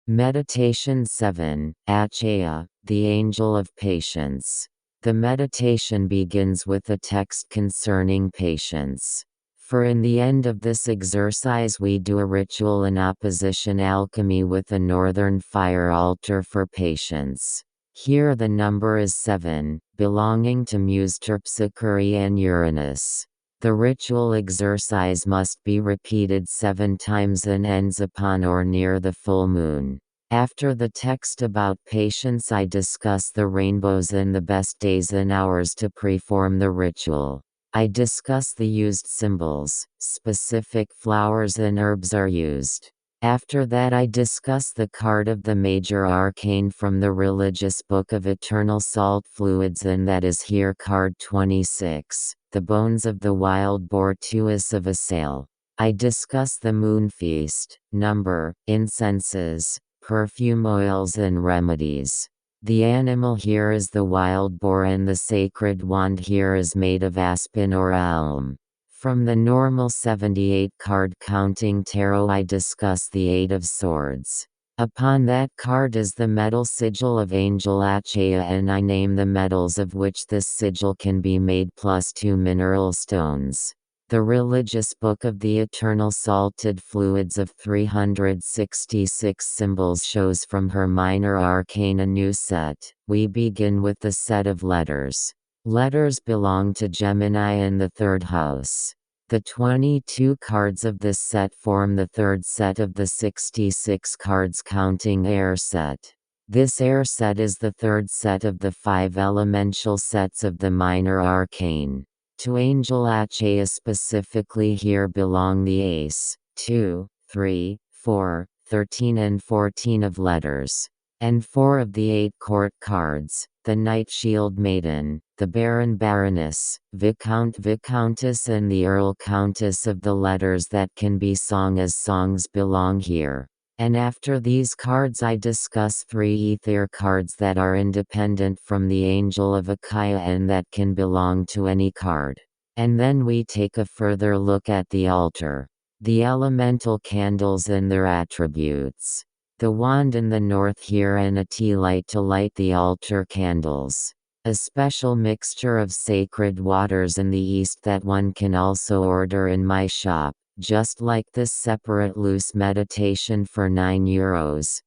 Meditation 7, Achaiah, the Angel of Patience. The meditation begins with a text concerning patience. For in the end of this exercise we do a ritual in opposition alchemy with a northern fire altar for patience. Here the number is 7, belonging to Muse Terpsichore and Uranus. The ritual exercise must be repeated 7 times and ends upon or near the full moon. After the text about patience I discuss the rainbows and the best days and hours to perform the ritual. I discuss the used symbols, specific flowers and herbs are used. After that I discuss the card of the major arcane from the religious book of eternal salt fluids, and that is here card 26, the bones of the wild boar Tuus of Achaiah. I discuss the moon feast, number, incenses, perfume oils and remedies. The animal here is the wild boar and the sacred wand here is made of aspen or elm. From the normal 78 card counting tarot I discuss the 8 of swords. Upon that card is the metal sigil of Angel Achaiah and I name the metals of which this sigil can be made plus 2 mineral stones. The religious book of the eternal salted fluids of 366 symbols shows from her minor arcane a new set. We begin with the set of letters. Letters belong to Gemini and the third house. The 22 cards of this set form the third set of the 66 cards counting air set. This air set is the third set of the 5 elemental sets of the minor arcane. To Angel Achaiah specifically here belong the ace, 2, 3, 4, 13 and 14 of letters, and 4 of the 8 court cards, the Knight Shield Maiden, the Baron Baroness, Viscount Viscountess and the Earl Countess of the letters that can be sung as songs belong here. And after these cards I discuss 3 ether cards that are independent from the Angel of Achaiah and that can belong to any card. And then we take a further look at the altar. The elemental candles and their attributes. The wand in the north here and a tea light to light the altar candles. A special mixture of sacred waters in the east that one can also order in my shop. Just like this separate loose meditation for €9.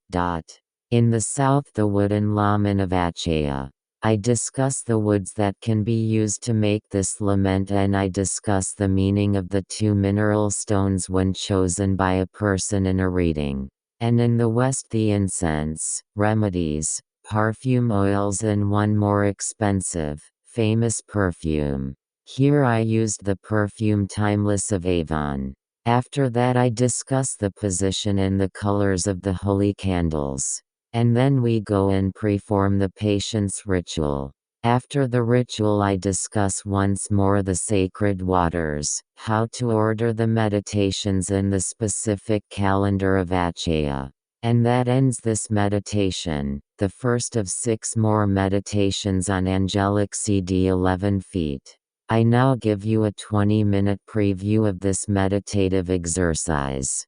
In the south the wooden lamen of Achaiah. I discuss the woods that can be used to make this lament and I discuss the meaning of the 2 mineral stones when chosen by a person in a reading. And in the west the incense, remedies, perfume oils and one more expensive, famous perfume. Here I used the perfume Timeless of Avon. After that I discuss the position and the colors of the holy candles. And then we go and perform the patience ritual. After the ritual I discuss once more the sacred waters, how to order the meditations and the specific calendar of Achaiah. And that ends this meditation, the first of 6 more meditations on angelic CD 11 feet. I now give you a 20-minute preview of this meditative exercise.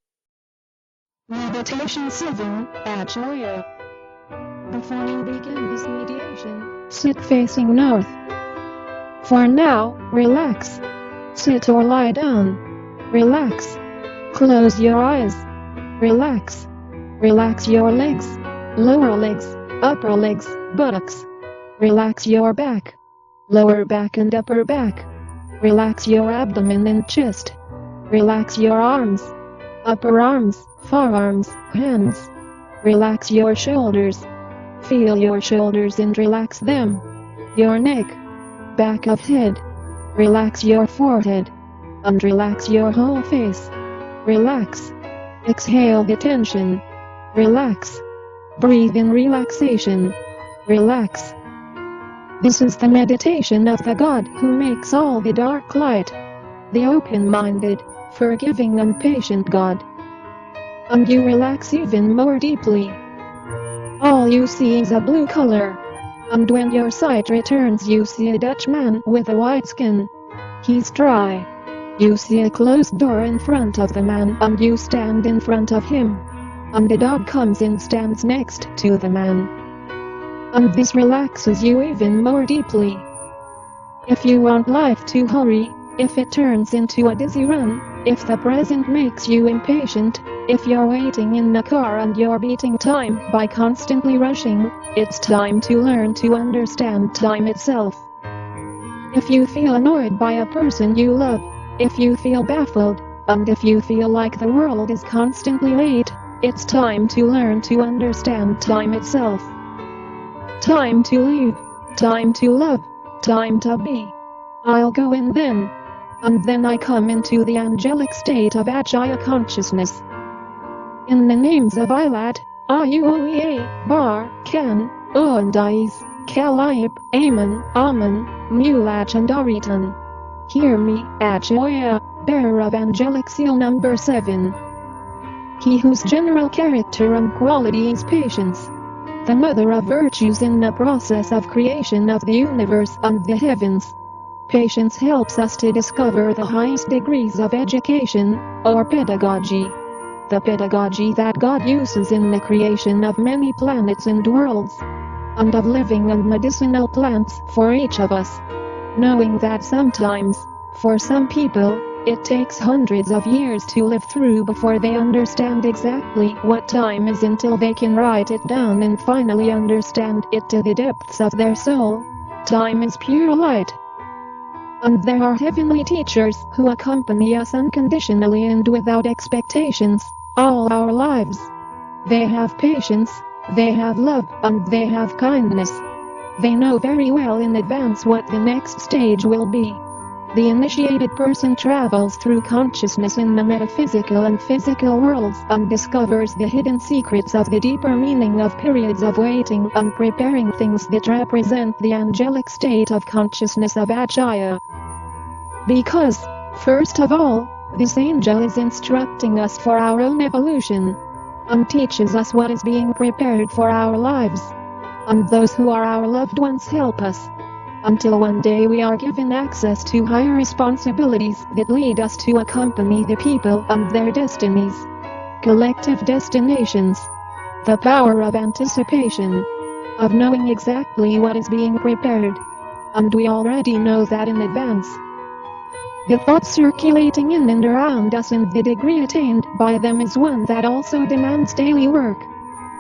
Meditation 7, Achaiah. Before you begin this meditation, sit facing north. For now, relax. Sit or lie down. Relax. Close your eyes. Relax. Relax your legs, lower legs, upper legs, buttocks. Relax your back. Lower back and upper back. Relax your abdomen and chest. Relax your arms, upper arms, forearms, hands. Relax your shoulders. Feel your shoulders and relax them. Your neck, back of head. Relax your forehead. And relax your whole face. Relax. Exhale the tension. Relax. Breathe in relaxation. Relax. This is the meditation of the God who makes all the dark light, the open-minded, forgiving and patient God. And you relax even more deeply. All you see is a blue color, and when your sight returns you see a Dutchman with a white skin. He's dry. You see a closed door in front of the man and you stand in front of him. and the dog comes and stands next to the man. And this relaxes you even more deeply. If you want life to hurry, if it turns into a dizzy run, if the present makes you impatient, if you're waiting in the car and you're beating time by constantly rushing, it's time to learn to understand time itself. If you feel annoyed by a person you love, if you feel baffled, and if you feel like the world is constantly late, it's time to learn to understand time itself. Time to live, time to love, time to be. I'll go in then. And then I come into the angelic state of Achaiah consciousness. In the names of Ilat, Ayuoea, Bar, Ken, and Is, Kalib, Amen, Amen, Mulach and Aritan. Hear me, Achaiah, bearer of angelic seal number 7. He whose general character and quality is patience. The mother of virtues in the process of creation of the universe and the heavens. Patience helps us to discover the highest degrees of education, or pedagogy. The pedagogy that God uses in the creation of many planets and worlds, and of living and medicinal plants for each of us. Knowing that sometimes, for some people, it takes hundreds of years to live through before they understand exactly what time is until they can write it down and finally understand it to the depths of their soul. Time is pure light. And there are heavenly teachers who accompany us unconditionally and without expectations, all our lives. They have patience, they have love, and they have kindness. They know very well in advance what the next stage will be. The initiated person travels through consciousness in the metaphysical and physical worlds and discovers the hidden secrets of the deeper meaning of periods of waiting and preparing, things that represent the angelic state of consciousness of Achaiah. Because, first of all, this angel is instructing us for our own evolution, and teaches us what is being prepared for our lives. And those who are our loved ones help us, until one day we are given access to higher responsibilities that lead us to accompany the people and their destinies. Collective destinations. The power of anticipation, of knowing exactly what is being prepared. And we already know that in advance. The thoughts circulating in and around us and the degree attained by them is one that also demands daily work,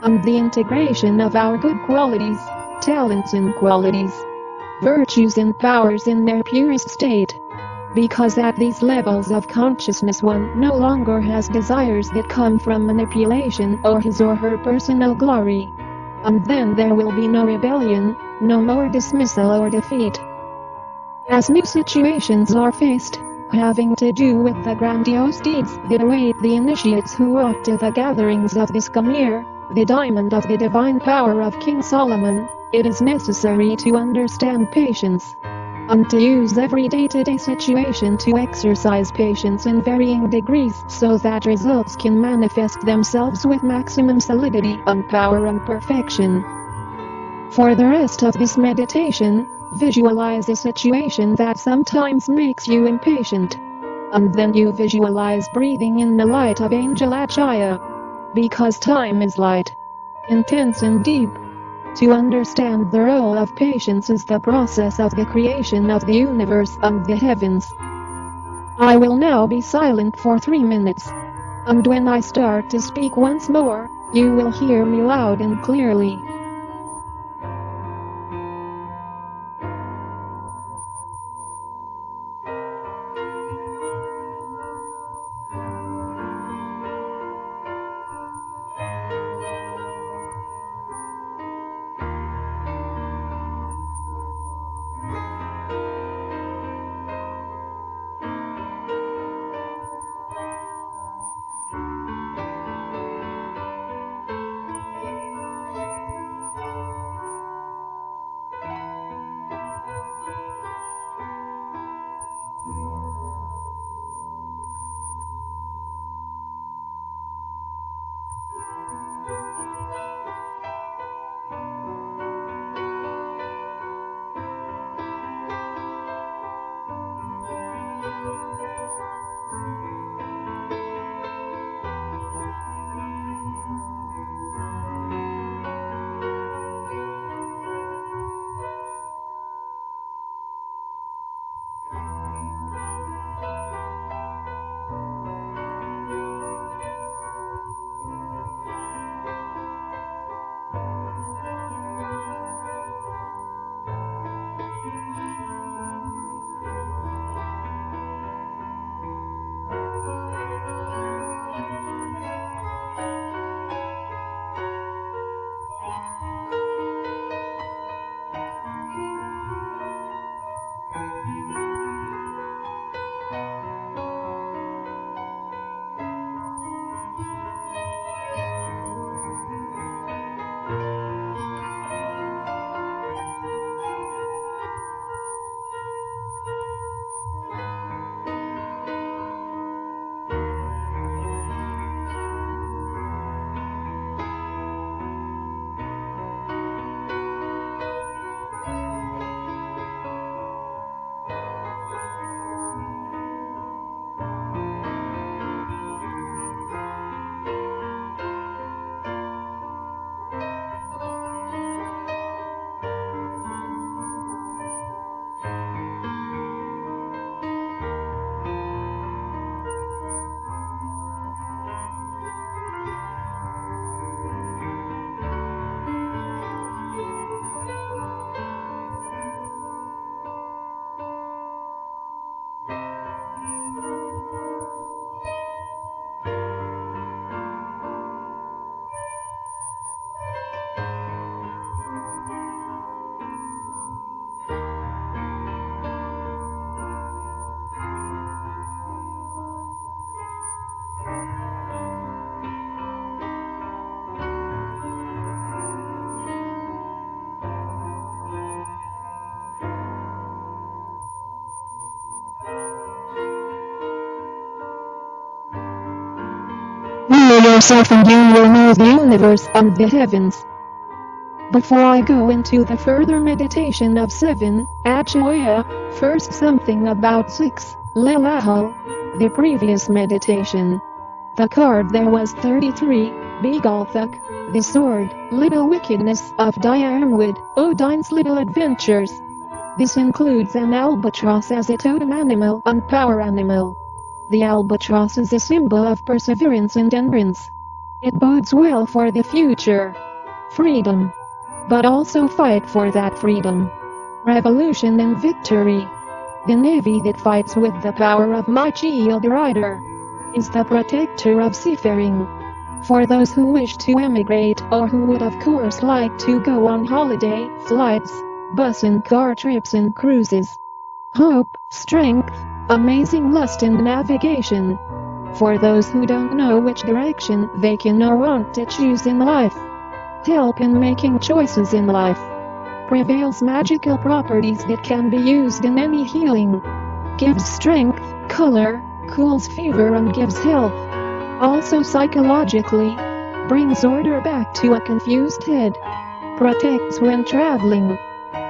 and the integration of our good qualities, talents and qualities, virtues and powers in their purest state. Because at these levels of consciousness one no longer has desires that come from manipulation or his or her personal glory. And then there will be no rebellion, no more dismissal or defeat. As new situations are faced, having to do with the grandiose deeds that await the initiates who walk to the gatherings of this Gamir, the diamond of the divine power of King Solomon, it is necessary to understand patience, and to use every day-to-day situation to exercise patience in varying degrees so that results can manifest themselves with maximum solidity and power and perfection. For the rest of this meditation, visualize a situation that sometimes makes you impatient. And then you visualize breathing in the light of Angel Achaiah. Because time is light, intense and deep. To understand the role of patience is the process of the creation of the universe and the heavens. I will now be silent for 3 minutes. And when I start to speak once more, you will hear me loud and clearly. yourself and you will know the universe and the heavens. Before I go into the further meditation of 7, Achaiah, first something about 6, Lelahal, the previous meditation. The card there was 33, Begalthuk, the sword, little wickedness of Diarmwood, Odine's little adventures. This includes an albatross as a totem animal and power animal. The albatross is a symbol of perseverance and endurance. It bodes well for the future. Freedom. But also fight for that freedom. Revolution and victory. The navy that fights with the power of my shield rider is the protector of seafaring. For those who wish to emigrate or who would of course like to go on holiday, flights, bus and car trips and cruises. Hope, strength, amazing lust and navigation. For those who don't know which direction they can or want to choose in life. Help in making choices in life. Prevails magical properties that can be used in any healing. Gives strength, color, cools fever and gives health. Also psychologically, brings order back to a confused head. Protects when traveling.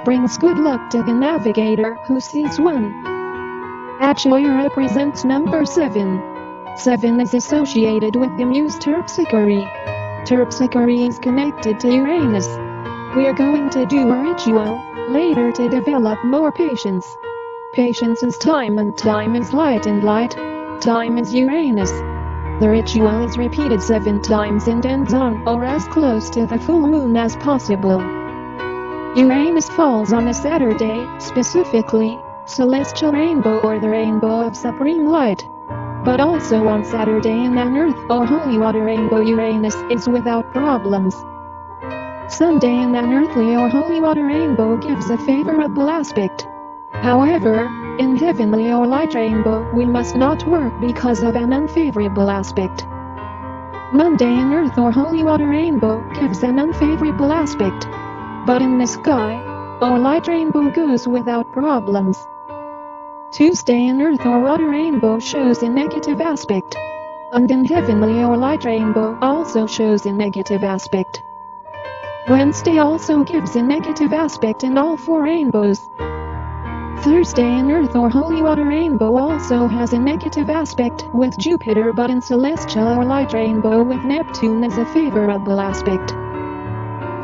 Brings good luck to the navigator who sees one. Achaiah represents number 7. 7 is associated with the muse Terpsichore. Terpsichore is connected to Uranus. We are going to do a ritual later to develop more patience. Patience is time and time is light and light. Time is Uranus. The ritual is repeated 7 times and ends on or as close to the full moon as possible. Uranus falls on a Saturday, specifically, celestial rainbow or the rainbow of supreme light. But also on Saturday in an earth or holy water rainbow Uranus is without problems. Sunday in an earthly or holy water rainbow gives a favorable aspect. However, in heavenly or light rainbow we must not work because of an unfavorable aspect. Monday in earth or holy water rainbow gives an unfavorable aspect. But in the sky, or light rainbow goes without problems. Tuesday in earth or water rainbow shows a negative aspect. And in heavenly or light rainbow also shows a negative aspect. Wednesday also gives a negative aspect in all 4 rainbows. Thursday in earth or holy water rainbow also has a negative aspect with Jupiter but in celestial or light rainbow with Neptune as a favorable aspect.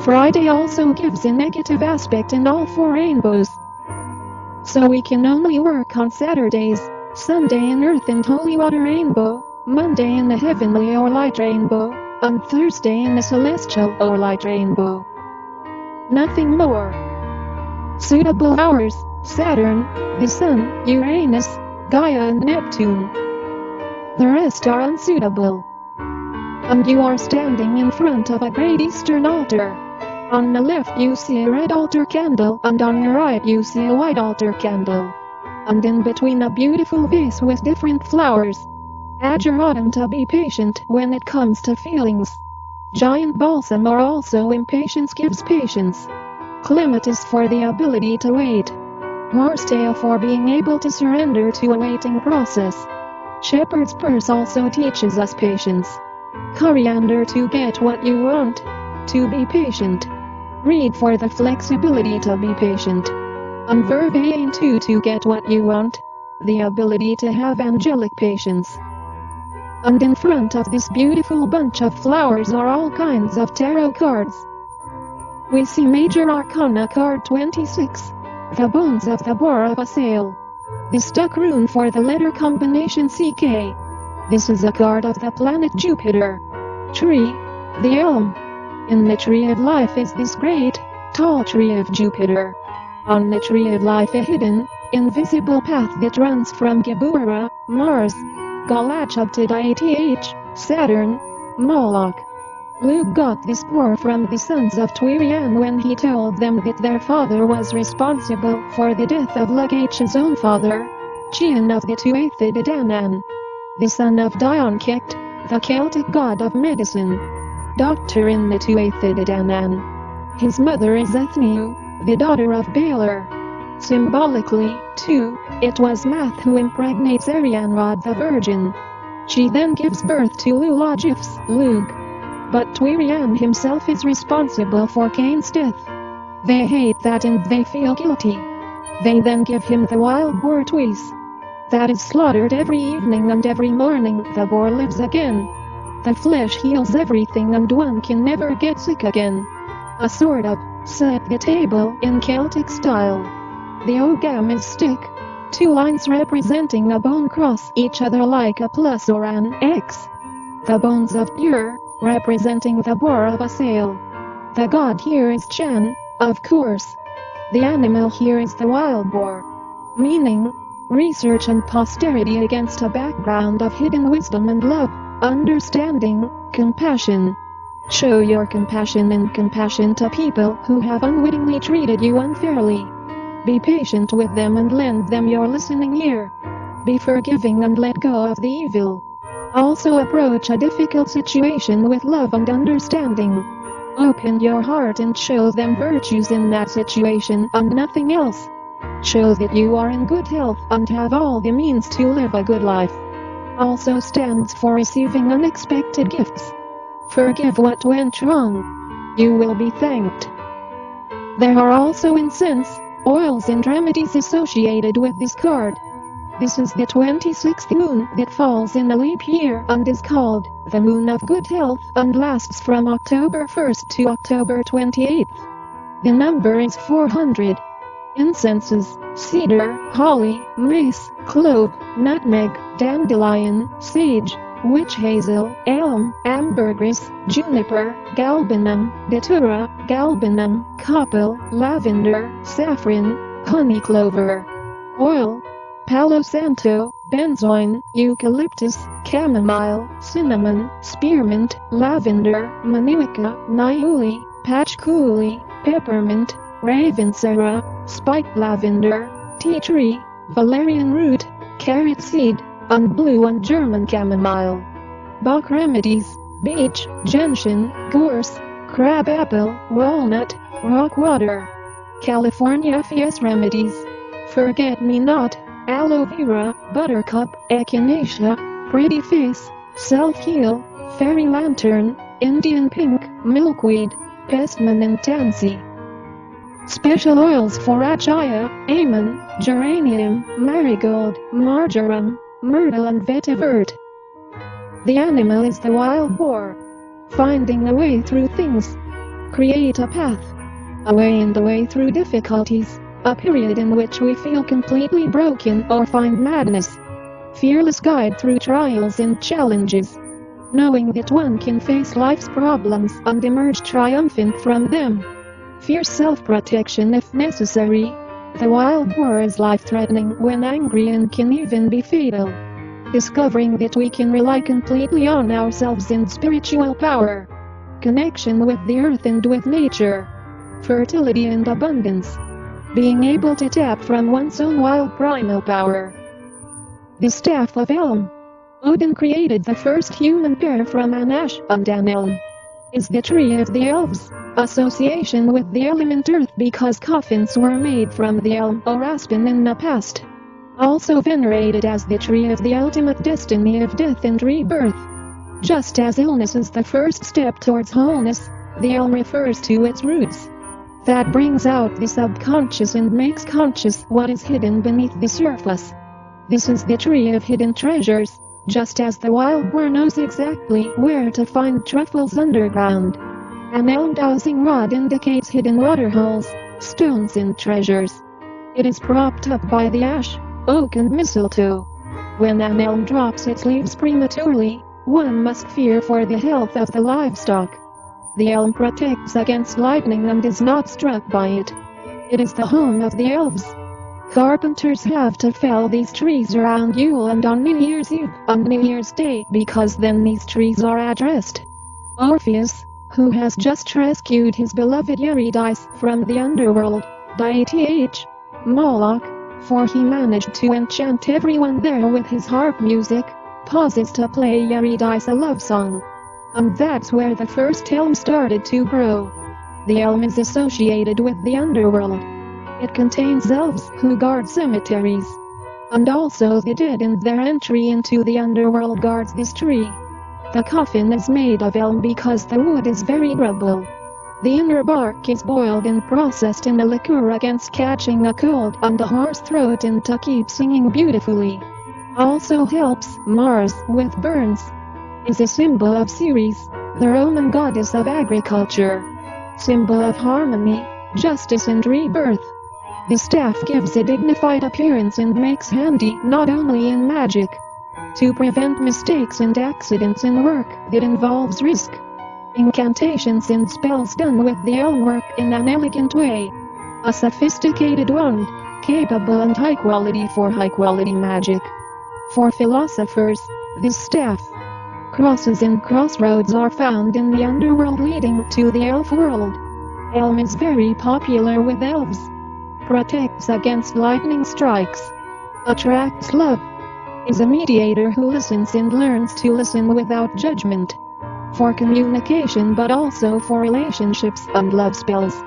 Friday also gives a negative aspect in all 4 rainbows. So we can only work on Saturdays, Sunday in earth and holy water rainbow, Monday in the heavenly or light rainbow, and Thursday in the celestial or light rainbow. Nothing more. Suitable hours, Saturn, the Sun, Uranus, Gaia and Neptune. The rest are unsuitable. And you are standing in front of a great Eastern altar. On the left you see a red altar candle and on the right you see a white altar candle. And in between a beautiful vase with different flowers. Add your autumn to be patient when it comes to feelings. Giant balsam or also impatience gives patience. Clematis for the ability to wait. Horsetail for being able to surrender to a waiting process. Shepherd's purse also teaches us patience. Coriander to get what you want. To be patient. Read for the flexibility to be patient. And vervain to get what you want. The ability to have angelic patience. And in front of this beautiful bunch of flowers are all kinds of tarot cards. We see Major Arcana card 26. The bones of the boar of a sail. The stuck rune for the letter combination CK. This is a card of the planet Jupiter. Tree. The elm. In the tree of life is this great, tall tree of Jupiter. On the tree of life a hidden, invisible path that runs from Geburah, Mars, Galachab to Dieth, Saturn, Moloch. Luke got this poor from the sons of Twirian when he told them that their father was responsible for the death of Lugach's own father, Chian of the Tuatha De Danann, the son of Dionkecht, the Celtic god of medicine. Doctor in the Tuatha De Danann. His mother is Ethniu, the daughter of Baelor. Symbolically, too, it was Math who impregnates Arianrod the Virgin. She then gives birth to Lulagif's Lug. But Twirian himself is responsible for Cain's death. They hate that and they feel guilty. They then give him the wild boar Twis. That is slaughtered every evening, and every morning the boar lives again. The flesh heals everything and one can never get sick again. A sort of set the table in Celtic style. The ogam is stick. 2 lines representing a bone cross each other like a plus or an X. The bones of Ur, representing the bore of a sail. The god here is Chan, of course. The animal here is the wild boar. Meaning, research and posterity against a background of hidden wisdom and love, understanding, compassion. Show your compassion and compassion to people who have unwittingly treated you unfairly. Be patient with them and lend them your listening ear. Be forgiving and let go of the evil. Also approach a difficult situation with love and understanding. Open your heart and show them virtues in that situation and nothing else. Show that you are in good health and have all the means to live a good life. Also stands for receiving unexpected gifts. Forgive what went wrong. You will be thanked. There are also incense, oils and remedies associated with this card. This is the 26th moon that falls in a leap year and is called the Moon of Good Health and lasts from October 1st to October 28th. The number is 400. Incenses: cedar, holly, mace, clove, nutmeg, dandelion, sage, witch hazel, elm, ambergris, juniper, galbanum, datura, galbanum, copal, lavender, saffron, honey clover. Oil: Palo Santo, benzoin, eucalyptus, chamomile, cinnamon, spearmint, lavender, manuka, niuli, patchouli, peppermint, ravensara, spiked lavender, tea tree, valerian root, carrot seed, and blue and German chamomile. Bach remedies: beech, gentian, gorse, crabapple, walnut, rock water. California FS remedies: forget-me-not, aloe vera, buttercup, echinacea, pretty face, self-heal, fairy lantern, Indian pink, milkweed, pestman and tansy. Special oils for Achaiah, Amon, geranium, marigold, marjoram, myrtle and vetiver. The animal is the wild boar. Finding a way through things. Create a path. A way and a way through difficulties. A period in which we feel completely broken or find madness. Fearless guide through trials and challenges. Knowing that one can face life's problems and emerge triumphant from them. Fierce self-protection if necessary. The wild boar is life-threatening when angry and can even be fatal. Discovering that we can rely completely on ourselves and spiritual power. Connection with the earth and with nature. Fertility and abundance. Being able to tap from one's own wild primal power. The Staff of Elm. Odin created the first human pair from an ash and an elm. Is the tree of the elves. Association with the element earth because coffins were made from the elm or aspen in the past. Also venerated as the tree of the ultimate destiny of death and rebirth. Just as illness is the first step towards wholeness, the elm refers to its roots. That brings out the subconscious and makes conscious what is hidden beneath the surface. This is the tree of hidden treasures, just as the wild boar knows exactly where to find truffles underground. An elm dowsing rod indicates hidden waterholes, stones and treasures. It is propped up by the ash, oak and mistletoe. When an elm drops its leaves prematurely, one must fear for the health of the livestock. The elm protects against lightning and is not struck by it. It is the home of the elves. Carpenters have to fell these trees around Yule and on New Year's Eve and New Year's Day because then these trees are addressed. Orpheus, who has just rescued his beloved Eurydice from the underworld, deity Moloch, for he managed to enchant everyone there with his harp music, pauses to play Eurydice a love song. And that's where the first elm started to grow. The elm is associated with the underworld. It contains elves who guard cemeteries. and also the dead and their entry into the underworld guards this tree. The coffin is made of elm because the wood is very durable. The inner bark is boiled and processed in a liquor against catching a cold and a hoarse throat and to keep singing beautifully. Also helps Mars with burns. Is a symbol of Ceres, the Roman goddess of agriculture. Symbol of harmony, justice and rebirth. The staff gives a dignified appearance and makes handy not only in magic, to prevent mistakes and accidents in work that involves risk. Incantations and spells done with the elm work in an elegant way. A sophisticated wand, capable and high quality for high quality magic. For philosophers, this staff. Crosses and crossroads are found in the underworld leading to the elf world. Elm is very popular with elves. Protects against lightning strikes. Attracts love. Is a mediator who listens and learns to listen without judgment. For communication but also for relationships and love spells.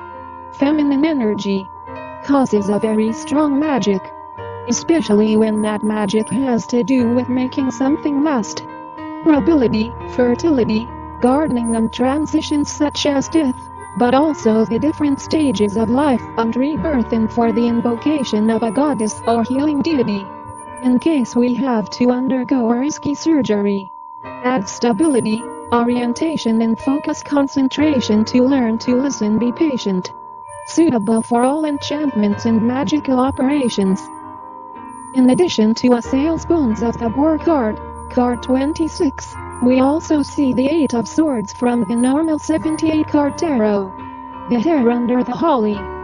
Feminine energy. Causes a very strong magic. Especially when that magic has to do with making something last. Durability, fertility, gardening and transitions such as death, but also the different stages of life and rebirth and for the invocation of a goddess or healing deity. In case we have to undergo a risky surgery. Add stability, orientation and focus concentration to learn to listen, be patient. Suitable for all enchantments and magical operations. In addition to a sales bones of the boar card, card 26, we also see the 8 of swords from the normal 78 card tarot. The hair under the holly.